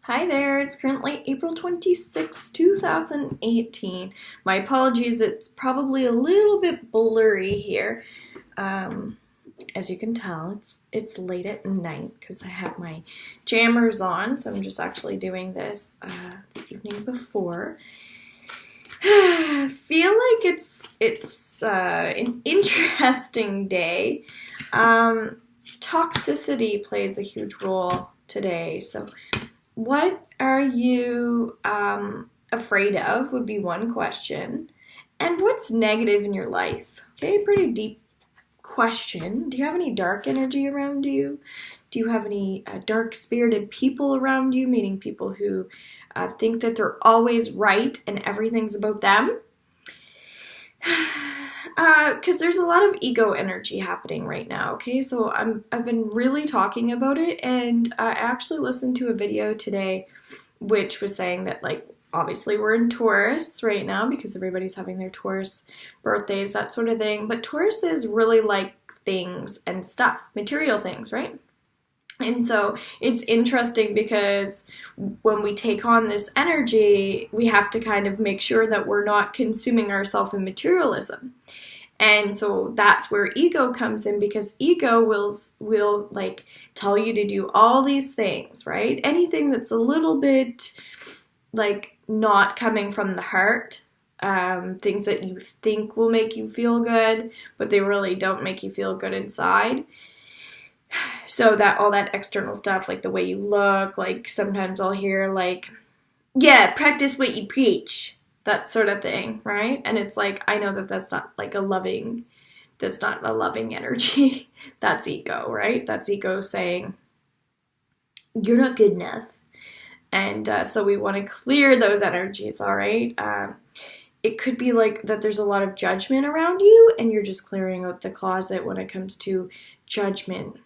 Hi there, it's currently April 26, 2018. My apologies, it's probably a little bit blurry here. Um, as you can tell, it's late at night because I have my jammers on, so I'm just actually doing this the evening before. Feel like it's an interesting day. Toxicity plays a huge role today, so what are you afraid of would be one question. And what's negative in your life? Okay, pretty deep question. Do you have any dark energy around you? Do you have any dark spirited people around you, meaning people who think that they're always right and everything's about them? Because there's a lot of ego energy happening right now. Okay, so I've been really talking about it, and I actually listened to a video today, which was saying that like obviously we're in Taurus right now because everybody's having their Taurus birthdays, that sort of thing. But Taurus is really like things and stuff, material things, right? And so it's interesting because when we take on this energy, we have to kind of make sure that we're not consuming ourselves in materialism. And so that's where ego comes in because ego will like tell you to do all these things, right? Anything that's a little bit like not coming from the heart, things that you think will make you feel good, but they really don't make you feel good inside. So that all that external stuff, like the way you look, like sometimes I'll hear like, yeah, practice what you preach, that sort of thing, right? And it's like, I know that that's not a loving energy. That's ego, right? That's ego saying, you're not good enough. And so we want to clear those energies, all right? It could be like that there's a lot of judgment around you and you're just clearing out the closet when it comes to judgment.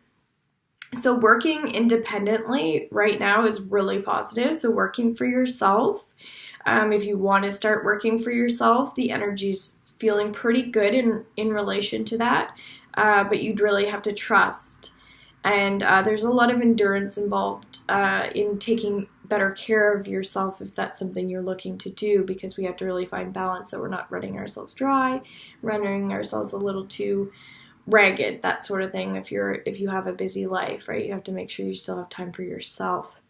So working independently right now is really positive. So working for yourself, if you want to start working for yourself, the energy's feeling pretty good in relation to that. But you'd really have to trust. And there's a lot of endurance involved in taking better care of yourself if that's something you're looking to do, because we have to really find balance so we're not running ourselves dry, running ourselves a little too ragged, that sort of thing. If you have a busy life, right, you have to make sure you still have time for yourself.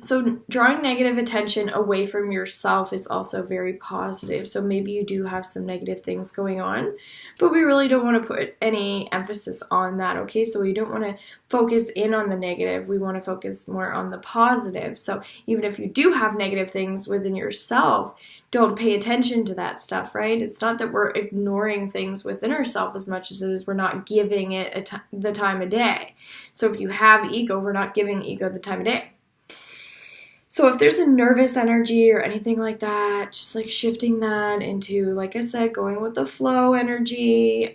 So drawing negative attention away from yourself is also very positive. So maybe you do have some negative things going on, but we really don't want to put any emphasis on that, okay? So we don't want to focus in on the negative. We want to focus more on the positive. So even if you do have negative things within yourself, don't pay attention to that stuff, right? It's not that we're ignoring things within ourselves as much as it is we're not giving it the time of day. So if you have ego, we're not giving ego the time of day. So if there's a nervous energy or anything like that, just like shifting that into, like I said, going with the flow energy.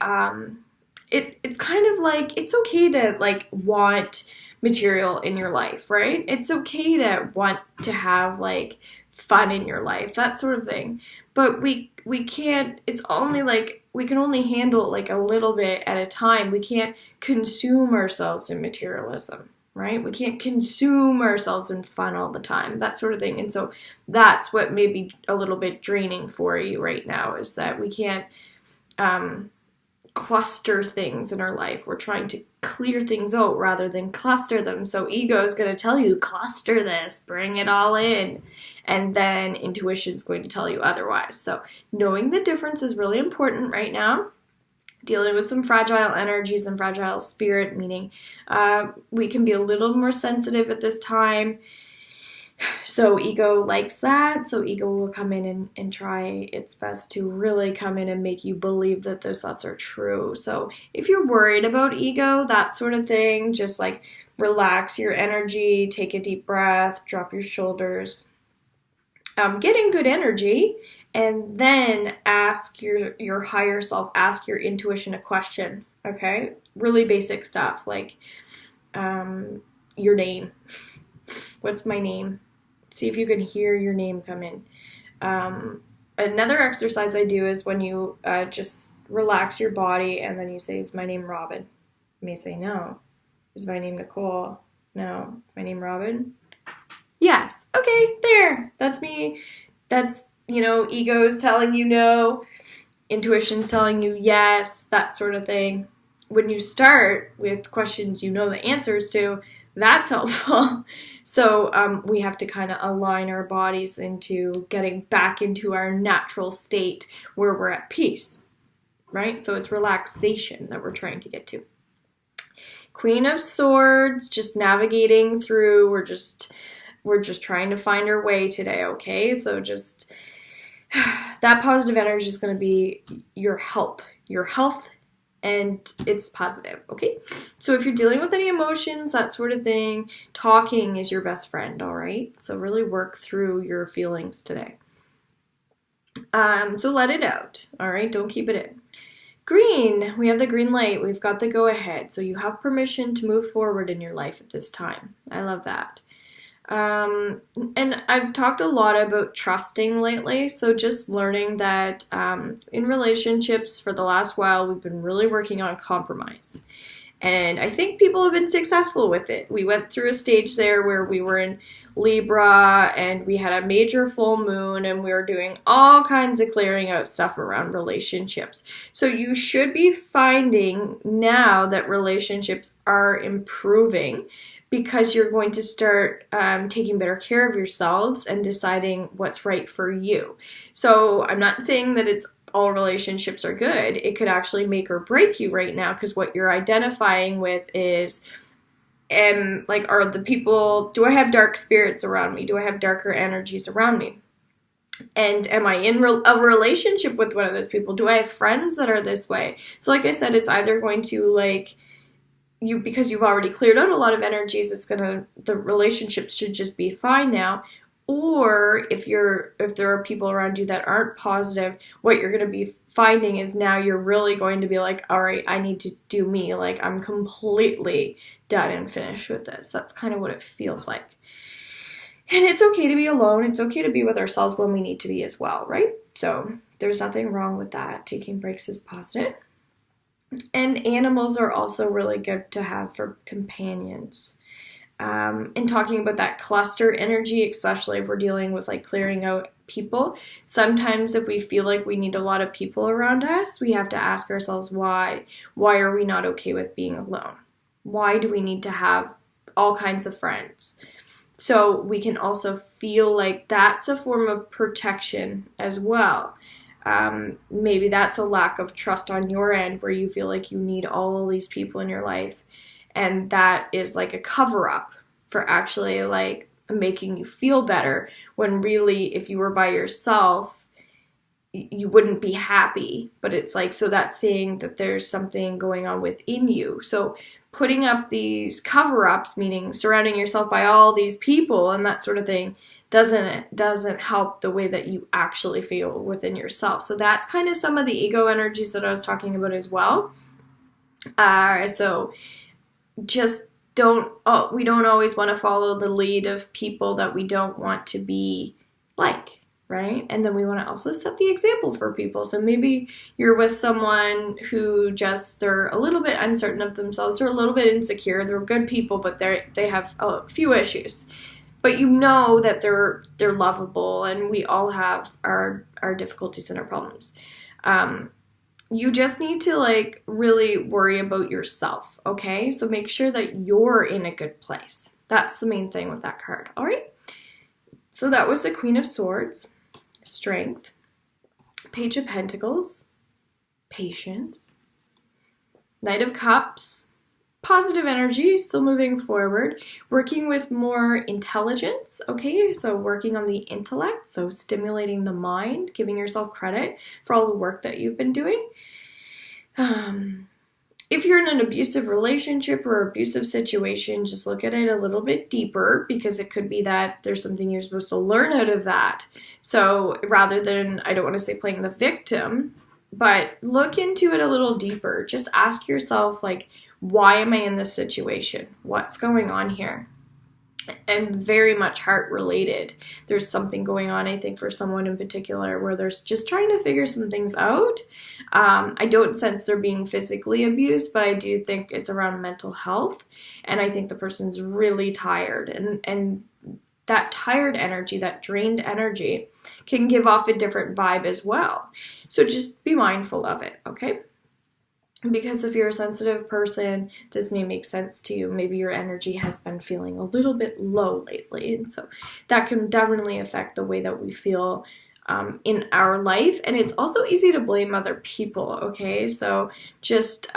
It's kind of like, it's okay to like want material in your life, right? It's okay to want to have like fun in your life, that sort of thing. But we can't, it's only like, we can only handle like a little bit at a time. We can't consume ourselves in materialism, right? We can't consume ourselves in fun all the time, that sort of thing. And so that's what may be a little bit draining for you right now, is that we can't cluster things in our life. We're trying to clear things out rather than cluster them. So ego is going to tell you, cluster this, bring it all in. And then intuition is going to tell you otherwise. So knowing the difference is really important right now. Dealing with some fragile energies and fragile spirit, meaning we can be a little more sensitive at this time. So ego likes that. So ego will come in and try its best to really come in and make you believe that those thoughts are true. So if you're worried about ego, that sort of thing, just like relax your energy, take a deep breath, drop your shoulders, get in good energy, and then ask your higher self, ask your intuition a question, okay? Really basic stuff like your name. What's my name? See if you can hear your name come in. Another exercise I do is when you just relax your body and then you say, is my name Robin? You may say, no. Is my name Nicole? No. Is my name Robin? Yes. Okay, there. That's me. That's, ego's telling you no, intuition's telling you yes, that sort of thing. When you start with questions you know the answers to, that's helpful. So we have to kind of align our bodies into getting back into our natural state where we're at peace, right? So it's relaxation that we're trying to get to. Queen of Swords, just navigating through. We're just trying to find our way today, okay? So just that positive energy is going to be your health, and it's positive, okay? So if you're dealing with any emotions, that sort of thing, talking is your best friend, all right? So really work through your feelings today. So let it out, all right? Don't keep it in. Green, we have the green light. We've got the go ahead. So you have permission to move forward in your life at this time. I love that. And I've talked a lot about trusting lately, so just learning that in relationships for the last while, we've been really working on compromise. And I think people have been successful with it. We went through a stage there where we were in Libra and we had a major full moon and we were doing all kinds of clearing out stuff around relationships. So you should be finding now that relationships are improving, because you're going to start taking better care of yourselves and deciding what's right for you. So I'm not saying that it's all relationships are good. It could actually make or break you right now, because what you're identifying with is, are the people, do I have dark spirits around me? Do I have darker energies around me? And am I in a relationship with one of those people? Do I have friends that are this way? So like I said, it's either going to because you've already cleared out a lot of energies, the relationships should just be fine now. Or if there are people around you that aren't positive, what you're going to be finding is now you're really going to be like, all right, I need to do me. Like, I'm completely done and finished with this. That's kind of what it feels like. And it's okay to be alone. It's okay to be with ourselves when we need to be as well, right? So there's nothing wrong with that. Taking breaks is positive. And animals are also really good to have for companions. And talking about that cluster energy, especially if we're dealing with clearing out people, sometimes if we feel like we need a lot of people around us, we have to ask ourselves why. Why are we not okay with being alone? Why do we need to have all kinds of friends? So we can also feel like that's a form of protection as well. Maybe that's a lack of trust on your end where you feel like you need all of these people in your life, and that is like a cover-up for actually making you feel better, when really if you were by yourself you wouldn't be happy. But it's so that's saying that there's something going on within you. So putting up these cover-ups, meaning surrounding yourself by all these people and that sort of thing, doesn't help the way that you actually feel within yourself. So that's kind of some of the ego energies that I was talking about as well. So just we don't always want to follow the lead of people that we don't want to be like, right? And then we want to also set the example for people. So maybe you're with someone who they're a little bit uncertain of themselves, they're a little bit insecure, they're good people, but they have a few issues. But you know that they're lovable, and we all have our difficulties and our problems. You just need to really worry about yourself, okay? So make sure that you're in a good place. That's the main thing with that card, all right? So that was the Queen of Swords, Strength, Page of Pentacles, Patience, Knight of Cups, positive energy, still moving forward, working with more intelligence, okay? So working on the intellect, so stimulating the mind, giving yourself credit for all the work that you've been doing. If you're in an abusive relationship or abusive situation, just look at it a little bit deeper, because it could be that there's something you're supposed to learn out of that. So rather than, I don't want to say playing the victim, but look into it a little deeper. Just ask yourself, why am I in this situation? What's going on here? And very much heart related. There's something going on, I think, for someone in particular where they're just trying to figure some things out. I don't sense they're being physically abused, but I do think it's around mental health. And I think the person's really tired, and that tired energy, that drained energy can give off a different vibe as well. So just be mindful of it, okay? Because if you're a sensitive person, this may make sense to you. Maybe your energy has been feeling a little bit low lately. And so that can definitely affect the way that we feel in our life. And it's also easy to blame other people, okay? So just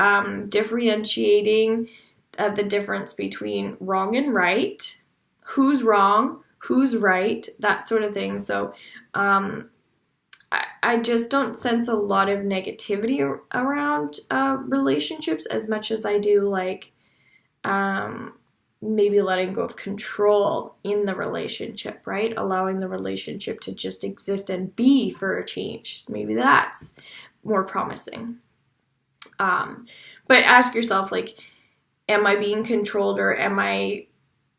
differentiating the difference between wrong and right, who's wrong, who's right, that sort of thing. So I just don't sense a lot of negativity around relationships as much as I do like maybe letting go of control in the relationship, right? Allowing the relationship to just exist and be for a change. Maybe that's more promising. But ask yourself, like, am I being controlled or am I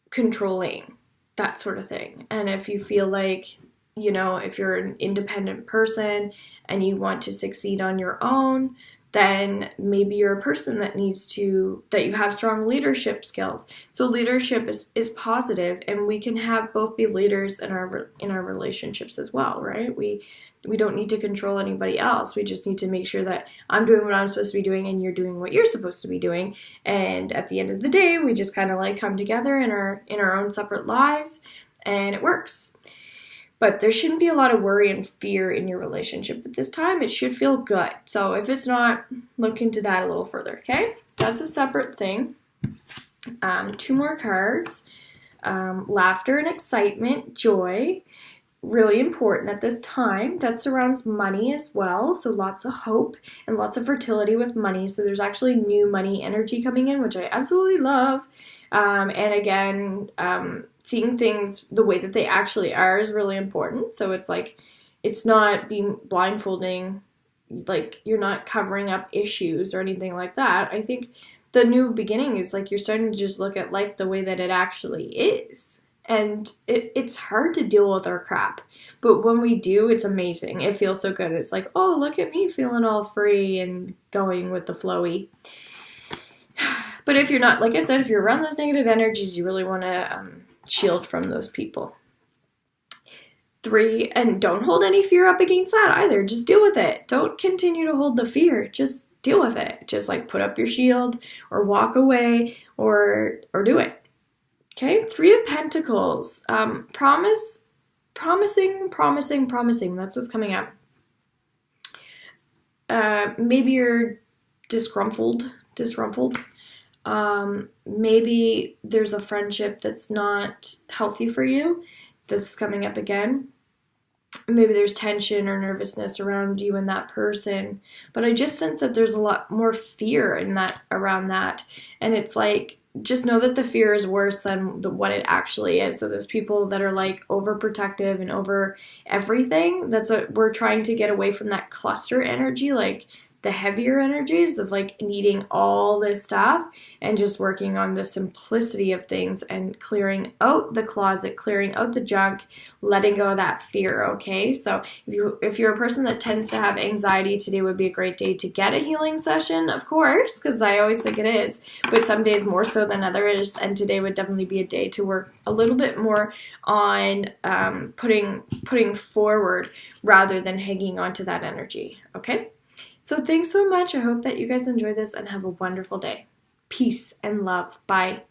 controlling? That sort of thing. And if you feel like, you know, if you're an independent person and you want to succeed on your own, then maybe you're a person that that you have strong leadership skills. So leadership is positive, and we can have both be leaders in our relationships as well, right? We don't need to control anybody else. We just need to make sure that I'm doing what I'm supposed to be doing and you're doing what you're supposed to be doing. And at the end of the day, we just kind of like come together in our own separate lives, and it works. But there shouldn't be a lot of worry and fear in your relationship at this time. It should feel good. So if it's not, look into that a little further, okay? That's a separate thing. 2 more cards. Laughter and excitement, joy. Really important at this time. That surrounds money as well. So lots of hope and lots of fertility with money. So there's actually new money energy coming in, which I absolutely love. And again, seeing things the way that they actually are is really important. So it's like, it's not being blindfolding, like you're not covering up issues or anything like that. I think the new beginning is like you're starting to just look at life the way that it actually is. And it's hard to deal with our crap. But when we do, it's amazing. It feels so good. It's like, oh, look at me feeling all free and going with the flowy. But if you're not, like I said, if you're around those negative energies, you really want to shield from those people. 3, and don't hold any fear up against that either. Just deal with it. Don't continue to hold the fear. Just deal with it. Just like put up your shield or walk away or do it. Okay, 3 of Pentacles. Promising. That's what's coming up. Maybe you're disgruntled. Maybe there's a friendship that's not healthy for you. This is coming up again. Maybe there's tension or nervousness around you and that person. But I just sense that there's a lot more fear around that. And it's like, just know that the fear is worse than what it actually is. So those people that are like overprotective and over everything, we're trying to get away from that cluster energy, like the heavier energies of like needing all this stuff and just working on the simplicity of things and clearing out the closet, clearing out the junk, letting go of that fear, okay? So if you're a person that tends to have anxiety, today would be a great day to get a healing session, of course, because I always think it is, but some days more so than others, and today would definitely be a day to work a little bit more on putting forward rather than hanging on to that energy, okay? So thanks so much. I hope that you guys enjoy this and have a wonderful day. Peace and love. Bye.